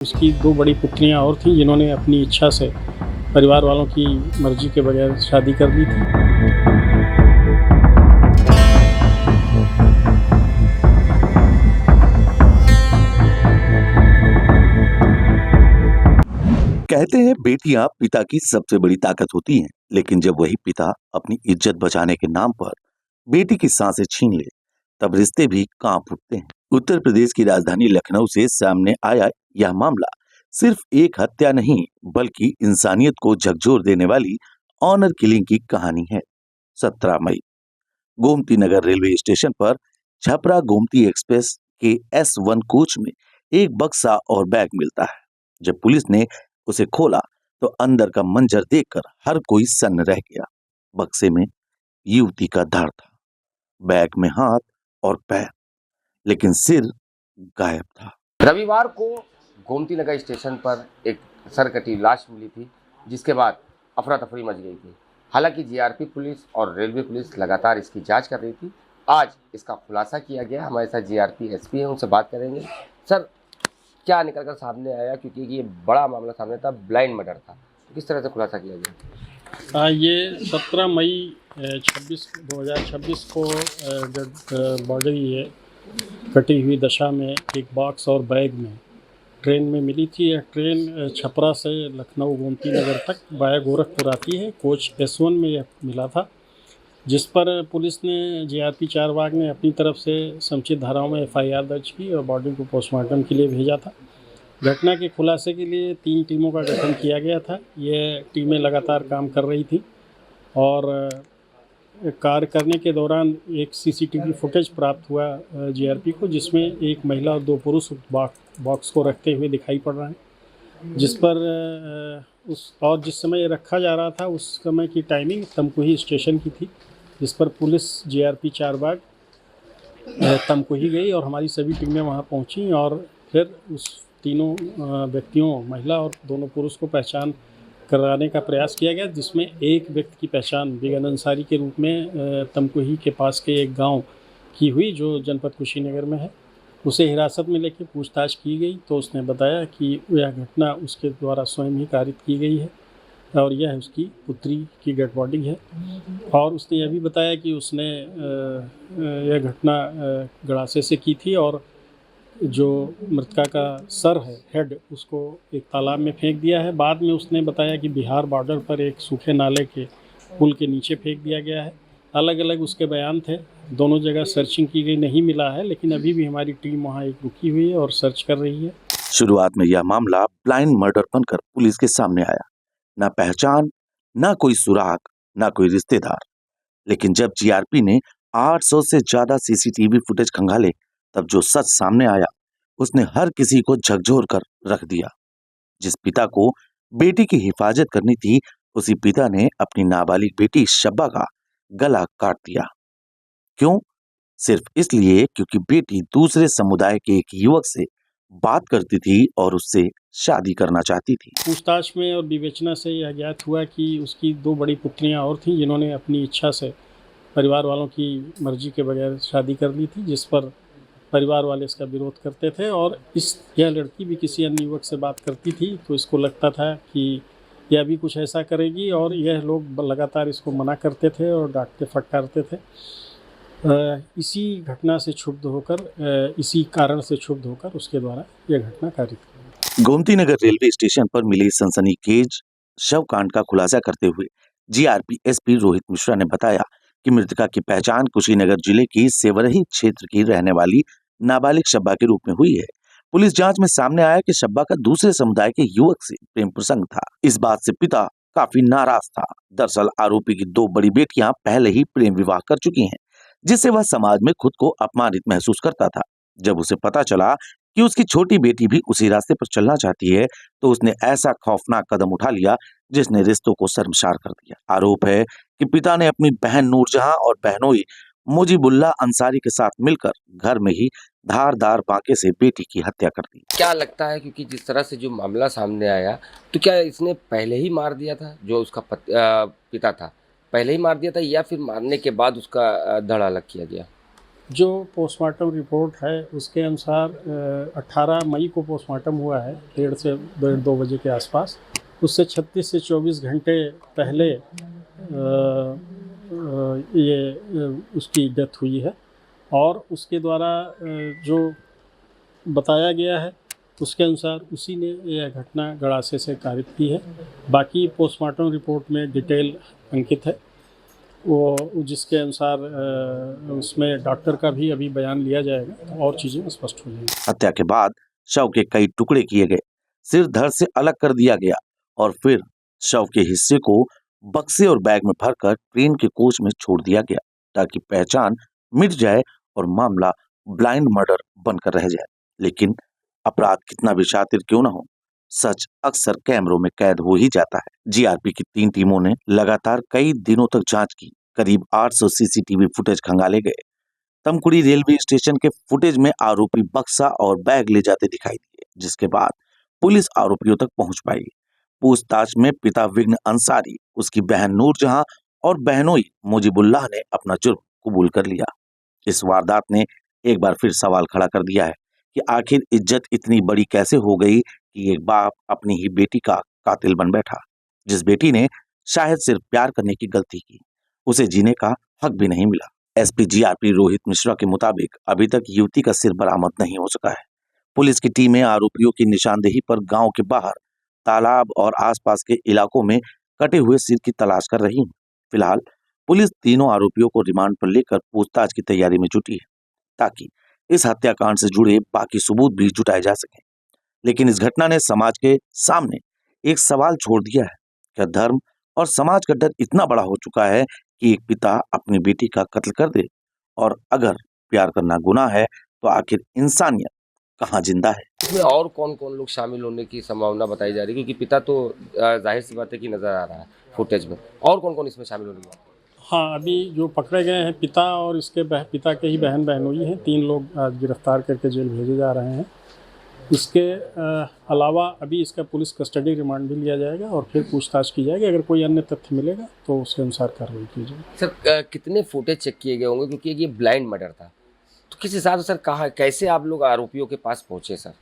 उसकी 2 बड़ी पुत्रियाँ और थीं जिन्होंने अपनी इच्छा से परिवार वालों की मर्ज़ी के बगैर शादी कर ली थी। कहते हैं बेटियां पिता की सबसे बड़ी ताकत होती हैं, लेकिन जब वही पिता अपनी इज्जत बचाने के नाम पर बेटी की सांसें छीन ले, तब रिश्ते भी कांप उठते हैं। उत्तर प्रदेश की राजधानी लखनऊ से सामने आया यह मामला सिर्फ एक हत्या नहीं, बल्कि इंसानियत को झकझोर देने वाली ऑनर किलिंग की कहानी है। 17 मई गोमती नगर रेलवे स्टेशन पर छपरा गोमती एक्सप्रेस के S1 कोच में एक बक्सा और बैग मिलता है। जब पुलिस ने उसे खोला तो अंदर का मंजर देखकर हर कोई सन्न रह गया। बक्से में युवती का धड़ था, बैग में हाथ और पैर, लेकिन सिर गायब था। रविवार को गोमती नगर स्टेशन पर एक सरकटी लाश मिली थी, जिसके बाद अफरा तफरी मच गई थी। हालांकि जीआरपी पुलिस और रेलवे पुलिस लगातार इसकी जांच कर रही थी। आज इसका खुलासा किया गया। हमारे साथ जीआरपी एसपी हैं, उनसे बात करेंगे। सर, क्या निकलकर सामने आया, क्योंकि ये बड़ा मामला सामने था, ब्लाइंड मर्डर था, तो किस तरह से खुलासा किया गया? ये 17 मई 2026 को बॉडी है कटी हुई दशा में एक बॉक्स और बैग में ट्रेन में मिली थी। यह ट्रेन छपरा से लखनऊ गोमती नगर तक वाया गोरखपुर आती है। कोच S1 में यह मिला था, जिस पर पुलिस ने जीआरपी चारबाग ने अपनी तरफ से समुचित धाराओं में FIR दर्ज की और बॉडी को पोस्टमार्टम के लिए भेजा था। घटना के खुलासे के लिए 3 टीमों का गठन किया गया था। ये टीमें लगातार काम कर रही थी और कार्य करने के दौरान एक CCTV फुटेज प्राप्त हुआ जीआरपी को, जिसमें एक महिला और 2 पुरुष बॉक्स को रखते हुए दिखाई पड़ रहे हैं, जिस पर जिस समय ये रखा जा रहा था उस समय की टाइमिंग तमकुही स्टेशन की थी, जिस पर पुलिस जीआरपी चारबाग तमकुही गई और हमारी सभी टीमें वहाँ पहुँची और फिर उस तीनों व्यक्तियों, महिला और दोनों पुरुष को पहचान कराने का प्रयास किया गया, जिसमें एक व्यक्ति की पहचान बेगम अंसारी के रूप में तमकुही के पास के एक गांव की हुई, जो जनपद कुशीनगर में है। उसे हिरासत में लेकर पूछताछ की गई तो उसने बताया कि यह घटना उसके द्वारा स्वयं ही कारित की गई है और यह उसकी पुत्री की डेड बॉडी है। और उसने यह भी बताया कि उसने यह घटना गड़ासे से की थी और जो मृतका का सर है, हेड, उसको एक तालाब में फेंक दिया है। बाद में उसने बताया कि बिहार बॉर्डर पर एक सूखे नाले के पुल के नीचे फेंक दिया गया है। अलग अलग उसके बयान थे, दोनों जगह सर्चिंग की गई, नहीं मिला है, लेकिन अभी भी हमारी टीम वहाँ एक रुकी हुई है और सर्च कर रही है। शुरुआत में यह मामला ब्लाइंड मर्डर बनकर पुलिस के सामने आया। ना पहचान, ना कोई सुराग, ना कोई रिश्तेदार। लेकिन जब जीआरपी ने 800 से ज्यादा CCTV फुटेज खंगाले, तब जो सच सामने आया उसने हर किसी को झकझोर कर रख दिया। जिस पिता को बेटी की हिफाजत करनी थी, उसी पिता ने अपनी नाबालिग बेटी शब्बा का गला काट दिया। क्यों? सिर्फ इसलिए क्योंकि बेटी दूसरे समुदाय के एक युवक से बात करती थी और उससे शादी करना चाहती थी। पूछताछ में और विवेचना से यह ज्ञात हुआ कि उसकी 2 बड़ी पुत्रियां और थीं जिन्होंने अपनी इच्छा से परिवार वालों की मर्जी के बगैर शादी कर ली थी, जिस पर परिवार वाले इसका विरोध करते थे और यह लड़की भी किसी अन्य युवक से बात करती थी, तो इसको लगता था कि यह भी कुछ ऐसा करेगी और यह लोग लगातार इसको मना करते थे और डांटते फटकारते थे। इसी घटना से क्षुब्ध होकर, इसी कारण से क्षुब्ध होकर उसके द्वारा यह घटना कारित की। गोमती नगर रेलवे स्टेशन पर मिले सनसनीखेज शव कांड का खुलासा करते हुए जीआरपी एसपी रोहित मिश्रा ने बताया कि मृतका की पहचान कुशीनगर जिले की सेवरही क्षेत्र की रहने वाली नाबालिग शब्बा के रूप में हुई है। पुलिस जांच में सामने आया कि शब्बा का दूसरे समुदाय के युवक से प्रेम प्रसंग था। इस बात से पिता काफी नाराज था। दरअसल आरोपी की 2 बड़ी बेटियां पहले ही प्रेम विवाह कर चुकी हैं, जिससे वह समाज में खुद को अपमानित महसूस करता था। जब उसे पता चला कि उसकी छोटी बेटी भी उसी रास्ते पर चलना चाहती है, तो उसने ऐसा खौफनाक कदम उठा लिया जिसने रिश्तों को शर्मसार कर दिया। आरोप है कि पिता ने अपनी बहन नूरजहां और बहनोई मुजीबुल्ला अंसारी के साथ मिलकर घर में ही धारदार बांके से बेटी की हत्या कर दी। क्या लगता है, क्योंकि जिस तरह से जो मामला सामने आया, तो क्या इसने पहले ही मार दिया था, जो उसका पिता था, पहले ही मार दिया था, या फिर मारने के बाद उसका धड़ अलग किया गया? जो पोस्टमार्टम रिपोर्ट है उसके अनुसार 18 मई को पोस्टमार्टम हुआ है 1:30 बजे के आसपास। उससे 36 से 24 घंटे पहले उसकी डेथ हुई है और उसके द्वारा जो बताया गया है उसके अनुसार उसी ने यह घटना गड़ासे से कारित की है। बाकी पोस्टमार्टम रिपोर्ट में डिटेल अंकित है, वो जिसके अनुसार उसमें डॉक्टर का भी अभी बयान लिया जाएगा तो और चीज़ें स्पष्ट हो जाएंगी। हत्या के बाद शव के कई टुकड़े किए गए, सिर धड़ से अलग कर दिया गया और फिर शव के हिस्से को बक्से और बैग में भरकर ट्रेन के कोच में छोड़ दिया गया ताकि पहचान मिट जाए और मामला ब्लाइंड मर्डर बनकर रह जाए। लेकिन अपराध कितना भी शातिर क्यों ना हो, सच अक्सर कैमरों में कैद हो ही जाता है। जीआरपी की 3 टीमों ने लगातार कई दिनों तक जांच की। करीब 800 सीसीटीवी फुटेज खंगाले गए। तमकुड़ी रेलवे स्टेशन के फुटेज में आरोपी बक्सा और बैग ले जाते दिखाई दिए, जिसके बाद पुलिस आरोपियों तक पहुंच पाई। पूछताछ में पिता विघ्न अंसारी, उसकी बहन नूरजहां और बहनोई मुजीबुल्लाह ने अपना जुर्म कबूल कर लिया। इस वारदात ने एक बार फिर सवाल खड़ा कर दिया है कि आखिर इज्जत इतनी बड़ी कैसे हो गई कि एक बाप अपनी ही बेटी का कातिल बन बैठा। जिस बेटी ने शायद सिर्फ प्यार करने की गलती की, उसे जीने का हक भी नहीं मिला। एसपी जीआरपी रोहित मिश्रा के मुताबिक अभी तक युवती का सिर बरामद नहीं हो सका है। पुलिस की टीमें आरोपियों की निशानदेही पर गांव के बाहर, तालाब और आसपास के इलाकों में कटे हुए सिर की तलाश कर रही है। फिलहाल पुलिस तीनों आरोपियों को रिमांड पर लेकर पूछताछ की तैयारी में जुटी है ताकि इस हत्याकांड से जुड़े बाकी सबूत भी जुटाए जा सकें। लेकिन इस घटना ने समाज के सामने एक सवाल छोड़ दिया है। क्या धर्म और समाज का डर इतना बड़ा हो चुका है कि एक पिता अपनी बेटी का कत्ल कर दे? और अगर प्यार करना गुनाह है तो आखिर इंसानियत कहाँ जिंदा है? इसमें और कौन कौन लोग शामिल होने की संभावना बताई जा रही है, क्योंकि पिता तो जाहिर सी बात है कि नजर आ रहा है फुटेज में, और कौन कौन इसमें शामिल होने की बात? हाँ, अभी जो पकड़े गए हैं पिता और इसके पिता के ही बहन बहनोई हैं, 3 लोग आज गिरफ्तार करके जेल भेजे जा रहे हैं। इसके अलावा अभी इसका पुलिस कस्टडी रिमांड भी लिया जाएगा और फिर पूछताछ की जाएगी। अगर कोई अन्य तथ्य मिलेगा तो उसके अनुसार कार्रवाई की जाएगी। सर कितने फुटेज चेक किए गए होंगे, क्योंकि ये ब्लाइंड मर्डर था, तो किस हिसाब से सर कहा कैसे आप लोग आरोपियों के पास पहुंचे सर?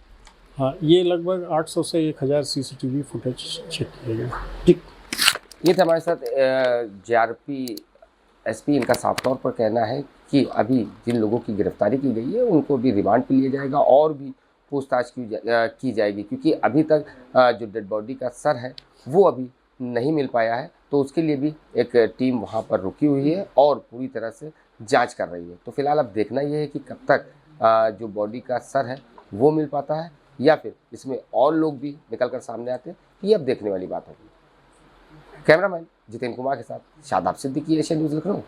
हाँ, ये लगभग 800 से 1000 सीसीटीवी फुटेज चेक किए गए। ठीक, ये था हमारे साथ जीआरपी एसपी। इनका साफ तौर पर कहना है कि अभी जिन लोगों की गिरफ्तारी की गई है उनको भी रिमांड पे लिया जाएगा और भी पूछताछ की जाएगी, क्योंकि अभी तक जो डेड बॉडी का सर है वो अभी नहीं मिल पाया है, तो उसके लिए भी एक टीम वहाँ पर रुकी हुई है और पूरी तरह से जांच कर रही है। तो फिलहाल अब देखना ये है कि कब तक जो बॉडी का सर है वो मिल पाता है या फिर इसमें और लोग भी निकल कर सामने आते हैं, ये अब देखने वाली बात होगी। कैमरामैन जितेंद्र कुमार के साथ शादाब सिद्दीकी, एशियन न्यूज़ लखनऊ।